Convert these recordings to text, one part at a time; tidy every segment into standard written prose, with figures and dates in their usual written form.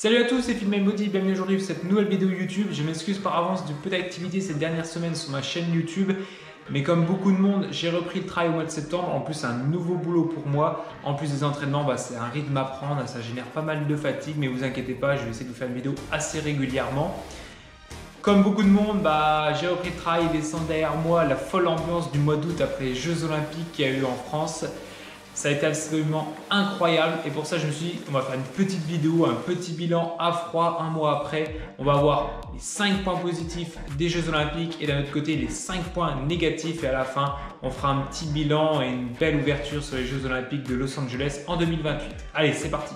Salut à tous, c'est Phil Body, bienvenue aujourd'hui pour cette nouvelle vidéo YouTube. Je m'excuse par avance du peu d'activité cette dernière semaine sur ma chaîne YouTube. Mais comme beaucoup de monde, j'ai repris le travail au mois de septembre. En plus, c'est un nouveau boulot pour moi. En plus des entraînements, c'est un rythme à prendre. Ça génère pas mal de fatigue. Mais vous inquiétez pas, je vais essayer de vous faire une vidéo assez régulièrement. Comme beaucoup de monde, j'ai repris le travail et laissant derrière moi la folle ambiance du mois d'août après les Jeux Olympiques qu'il y a eu en France. Ça a été absolument incroyable et pour ça je me suis dit on va faire une petite vidéo, un petit bilan à froid un mois après. On va voir les 5 points positifs des Jeux Olympiques et d'un autre côté les 5 points négatifs et à la fin on fera un petit bilan et une belle ouverture sur les Jeux Olympiques de Los Angeles en 2028. Allez, c'est parti!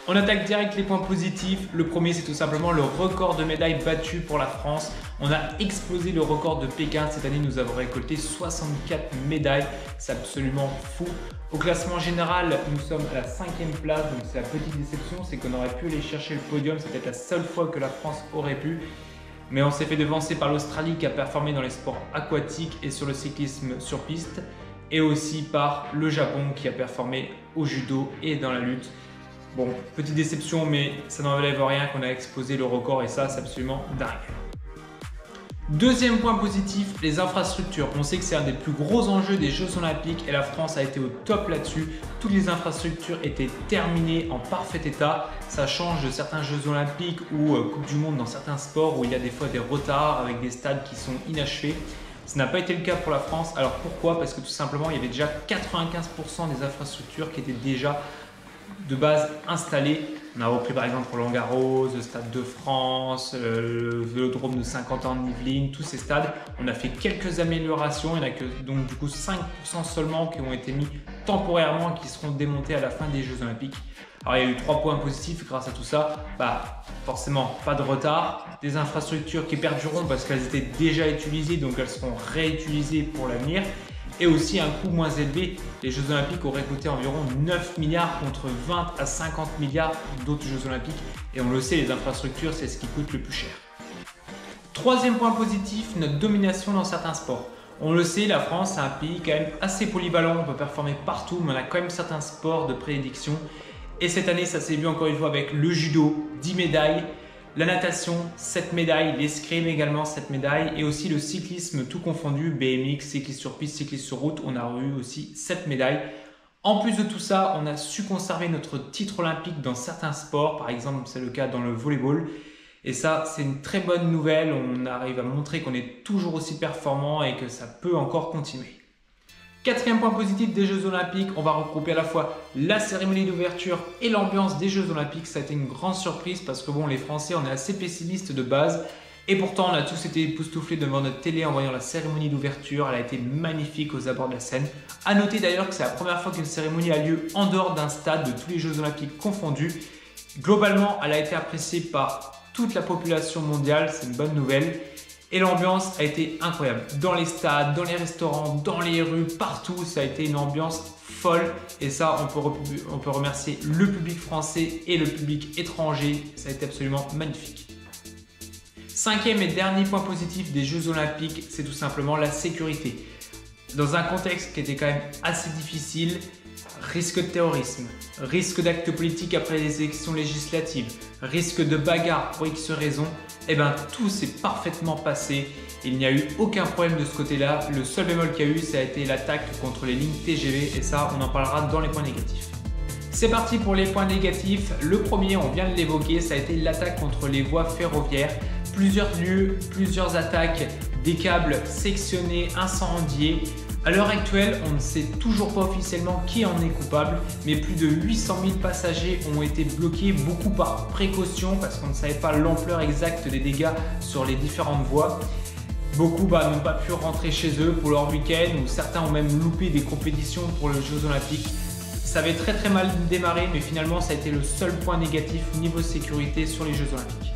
On attaque direct les points positifs. Le premier, c'est tout simplement le record de médailles battu pour la France. On a explosé le record de Pékin. Cette année, nous avons récolté 64 médailles. C'est absolument fou. Au classement général, nous sommes à la 5e place. Donc, c'est la petite déception, c'est qu'on aurait pu aller chercher le podium. C'est peut-être la seule fois que la France aurait pu. Mais on s'est fait devancer par l'Australie qui a performé dans les sports aquatiques et sur le cyclisme sur piste. Et aussi par le Japon qui a performé au judo et dans la lutte. Bon, petite déception, mais ça n'enlève rien qu'on a explosé le record et ça, c'est absolument dingue. Deuxième point positif, les infrastructures. On sait que c'est un des plus gros enjeux des Jeux Olympiques et la France a été au top là-dessus. Toutes les infrastructures étaient terminées en parfait état. Ça change de certains Jeux Olympiques ou Coupe du Monde dans certains sports où il y a des fois des retards avec des stades qui sont inachevés. Ce n'a pas été le cas pour la France. Alors pourquoi? Parce que tout simplement, il y avait déjà 95% des infrastructures qui étaient déjà de base installés. On a repris par exemple Roland-Garros, le Stade de France, le Vélodrome de Saint-Quentin de Yvelines, tous ces stades. On a fait quelques améliorations, il n'y en a que donc du coup 5% seulement qui ont été mis temporairement et qui seront démontés à la fin des Jeux Olympiques. Alors il y a eu 3 points positifs grâce à tout ça. Forcément pas de retard, des infrastructures qui perdureront parce qu'elles étaient déjà utilisées donc elles seront réutilisées pour l'avenir. Et aussi un coût moins élevé. Les Jeux Olympiques auraient coûté environ 9 milliards contre 20 à 50 milliards d'autres Jeux Olympiques. Et on le sait, les infrastructures, c'est ce qui coûte le plus cher. Troisième point positif, notre domination dans certains sports. On le sait, la France est un pays quand même assez polyvalent, on peut performer partout, mais on a quand même certains sports de prédilection. Et cette année, ça s'est vu encore une fois avec le judo, 10 médailles. La natation, 7 médailles, l'escrime également 7 médailles et aussi le cyclisme tout confondu, BMX, cyclisme sur piste, cyclisme sur route, on a eu aussi 7 médailles. En plus de tout ça, on a su conserver notre titre olympique dans certains sports, par exemple c'est le cas dans le volleyball. Et ça, c'est une très bonne nouvelle, on arrive à montrer qu'on est toujours aussi performant et que ça peut encore continuer. Quatrième point positif des Jeux Olympiques, on va regrouper à la fois la cérémonie d'ouverture et l'ambiance des Jeux Olympiques. Ça a été une grande surprise parce que les Français, on est assez pessimistes de base. Et pourtant, on a tous été époustouflés devant notre télé en voyant la cérémonie d'ouverture. Elle a été magnifique aux abords de la scène. À noter d'ailleurs que c'est la première fois qu'une cérémonie a lieu en dehors d'un stade de tous les Jeux Olympiques confondus. Globalement, elle a été appréciée par toute la population mondiale. C'est une bonne nouvelle. Et l'ambiance a été incroyable. Dans les stades, dans les restaurants, dans les rues, partout, ça a été une ambiance folle. Et ça, on peut remercier le public français et le public étranger. Ça a été absolument magnifique. Cinquième et dernier point positif des Jeux Olympiques, c'est tout simplement la sécurité. Dans un contexte qui était quand même assez difficile, risque de terrorisme, risque d'actes politiques après les élections législatives, risque de bagarre pour X raisons, tout s'est parfaitement passé. Il n'y a eu aucun problème de ce côté-là. Le seul bémol qu'il y a eu, ça a été l'attaque contre les lignes TGV et ça, on en parlera dans les points négatifs. C'est parti pour les points négatifs. Le premier, on vient de l'évoquer, ça a été l'attaque contre les voies ferroviaires. Plusieurs lieux, plusieurs attaques, des câbles sectionnés, incendiés. À l'heure actuelle, on ne sait toujours pas officiellement qui en est coupable, mais plus de 800 000 passagers ont été bloqués, beaucoup par précaution parce qu'on ne savait pas l'ampleur exacte des dégâts sur les différentes voies. Beaucoup n'ont pas pu rentrer chez eux pour leur week-end ou certains ont même loupé des compétitions pour les Jeux Olympiques. Ça avait très mal démarré, mais finalement ça a été le seul point négatif niveau sécurité sur les Jeux Olympiques.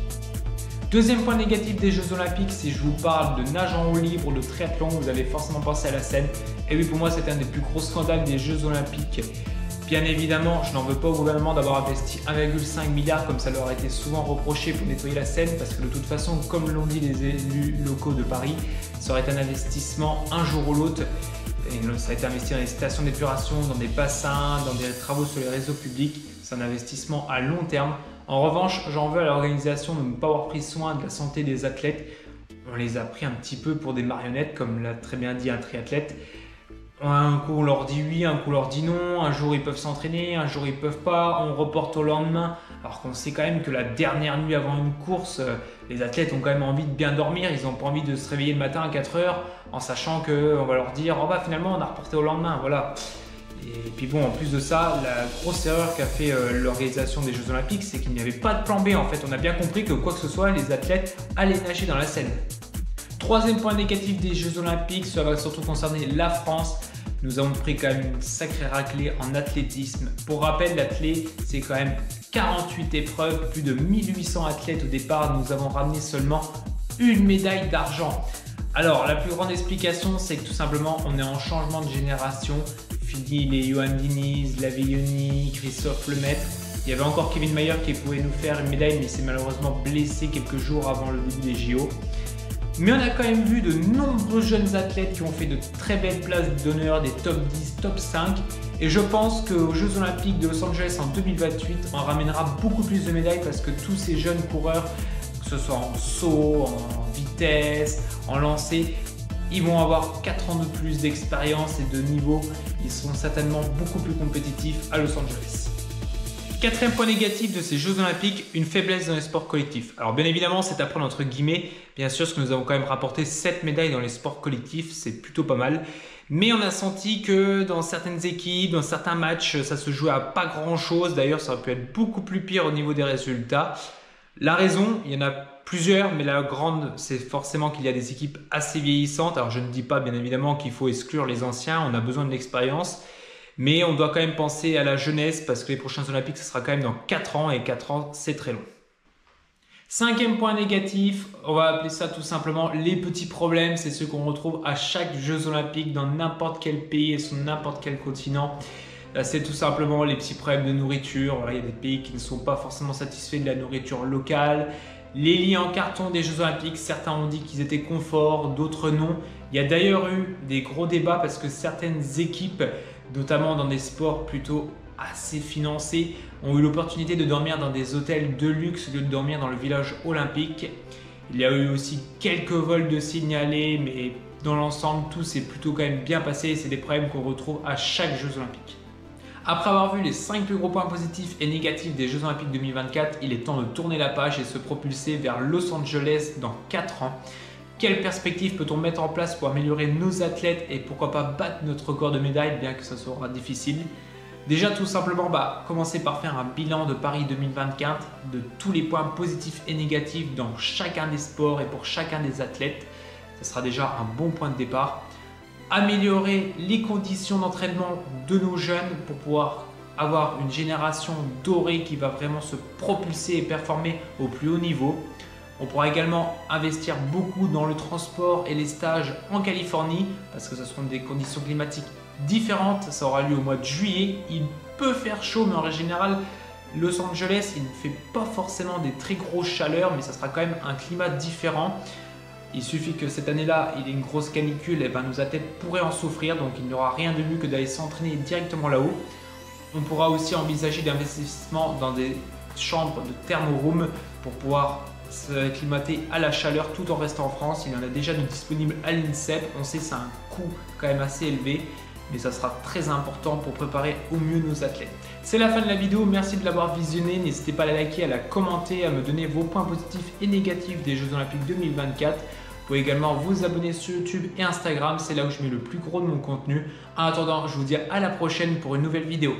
Deuxième point négatif des Jeux Olympiques, si je vous parle de nage en eau libre ou de triathlon, vous allez forcément penser à la Seine. Et oui, pour moi, c'est un des plus gros scandales des Jeux Olympiques. Bien évidemment, je n'en veux pas au gouvernement d'avoir investi 1,5 milliard comme ça leur a été souvent reproché pour nettoyer la Seine parce que de toute façon, comme l'ont dit les élus locaux de Paris, ça aurait été un investissement un jour ou l'autre. Ça a été investi dans des stations d'épuration, dans des bassins, dans des travaux sur les réseaux publics. C'est un investissement à long terme. En revanche, j'en veux à l'organisation de ne pas avoir pris soin de la santé des athlètes. On les a pris un petit peu pour des marionnettes, comme l'a très bien dit un triathlète. Un coup on leur dit oui, un coup on leur dit non, un jour ils peuvent s'entraîner, un jour ils peuvent pas, on reporte au lendemain. Alors qu'on sait quand même que la dernière nuit avant une course, les athlètes ont quand même envie de bien dormir, ils n'ont pas envie de se réveiller le matin à 4 heures en sachant qu'on va leur dire oh bah finalement on a reporté au lendemain, voilà. Et puis bon, en plus de ça, la grosse erreur qu'a fait l'organisation des Jeux Olympiques, c'est qu'il n'y avait pas de plan B en fait. On a bien compris que quoi que ce soit, les athlètes allaient nager dans la Seine. Troisième point négatif des Jeux Olympiques, ça va surtout concerner la France. Nous avons pris quand même une sacrée raclée en athlétisme. Pour rappel, l'athlète, c'est quand même 48 épreuves, plus de 1800 athlètes au départ. Nous avons ramené seulement une médaille d'argent. Alors, la plus grande explication, c'est que tout simplement, on est en changement de génération. Fini les Johan Diniz, Lavilloni, Christophe Lemaitre. Il y avait encore Kevin Mayer qui pouvait nous faire une médaille, mais il s'est malheureusement blessé quelques jours avant le début des JO. Mais on a quand même vu de nombreux jeunes athlètes qui ont fait de très belles places d'honneur, des top 10, top 5. Et je pense qu'aux Jeux Olympiques de Los Angeles en 2028, on ramènera beaucoup plus de médailles parce que tous ces jeunes coureurs, que ce soit en saut, en vitesse, en lancer, ils vont avoir 4 ans de plus d'expérience et de niveau. Ils seront certainement beaucoup plus compétitifs à Los Angeles. Quatrième point négatif de ces Jeux Olympiques, une faiblesse dans les sports collectifs. Alors bien évidemment, c'est à prendre entre guillemets. Bien sûr, parce que nous avons quand même rapporté 7 médailles dans les sports collectifs, c'est plutôt pas mal. Mais on a senti que dans certaines équipes, dans certains matchs, ça se jouait à pas grand chose. D'ailleurs, ça aurait pu être beaucoup plus pire au niveau des résultats. La raison, il y en a plusieurs, mais la grande, c'est forcément qu'il y a des équipes assez vieillissantes. Alors je ne dis pas bien évidemment qu'il faut exclure les anciens, on a besoin de l'expérience. Mais on doit quand même penser à la jeunesse parce que les prochains Olympiques, ce sera quand même dans 4 ans et 4 ans, c'est très long. Cinquième point négatif, on va appeler ça tout simplement les petits problèmes. C'est ceux qu'on retrouve à chaque Jeux Olympiques dans n'importe quel pays et sur n'importe quel continent. C'est tout simplement les petits problèmes de nourriture. Voilà, il y a des pays qui ne sont pas forcément satisfaits de la nourriture locale. Les lits en carton des Jeux Olympiques, certains ont dit qu'ils étaient confort, d'autres non. Il y a d'ailleurs eu des gros débats parce que certaines équipes, notamment dans des sports plutôt assez financés, ont eu l'opportunité de dormir dans des hôtels de luxe au lieu de dormir dans le village olympique. Il y a eu aussi quelques vols de signalés, mais dans l'ensemble, tout s'est plutôt quand même bien passé et c'est des problèmes qu'on retrouve à chaque Jeux Olympiques. Après avoir vu les 5 plus gros points positifs et négatifs des Jeux Olympiques 2024, il est temps de tourner la page et se propulser vers Los Angeles dans 4 ans. Quelles perspectives peut-on mettre en place pour améliorer nos athlètes et pourquoi pas battre notre record de médailles, bien que ça sera difficile? Déjà tout simplement, commencer par faire un bilan de Paris 2024, de tous les points positifs et négatifs dans chacun des sports et pour chacun des athlètes. Ce sera déjà un bon point de départ. Améliorer les conditions d'entraînement de nos jeunes pour pouvoir avoir une génération dorée qui va vraiment se propulser et performer au plus haut niveau. On pourra également investir beaucoup dans le transport et les stages en Californie parce que ce seront des conditions climatiques différentes. Ça aura lieu au mois de juillet. Il peut faire chaud, mais en général, Los Angeles, il ne fait pas forcément des très grosses chaleurs, mais ça sera quand même un climat différent. Il suffit que cette année-là, il y ait une grosse canicule, et nos athlètes pourraient en souffrir, donc il n'y aura rien de mieux que d'aller s'entraîner directement là-haut. On pourra aussi envisager d'investissement dans des chambres de thermoroom pour pouvoir s'acclimater à la chaleur tout en restant en France. Il y en a déjà de disponibles à l'INSEP. On sait que c'est un coût quand même assez élevé, mais ça sera très important pour préparer au mieux nos athlètes. C'est la fin de la vidéo, merci de l'avoir visionné. N'hésitez pas à la liker, à la commenter, à me donner vos points positifs et négatifs des Jeux Olympiques 2024. Vous pouvez également vous abonner sur YouTube et Instagram, c'est là où je mets le plus gros de mon contenu. En attendant, je vous dis à la prochaine pour une nouvelle vidéo.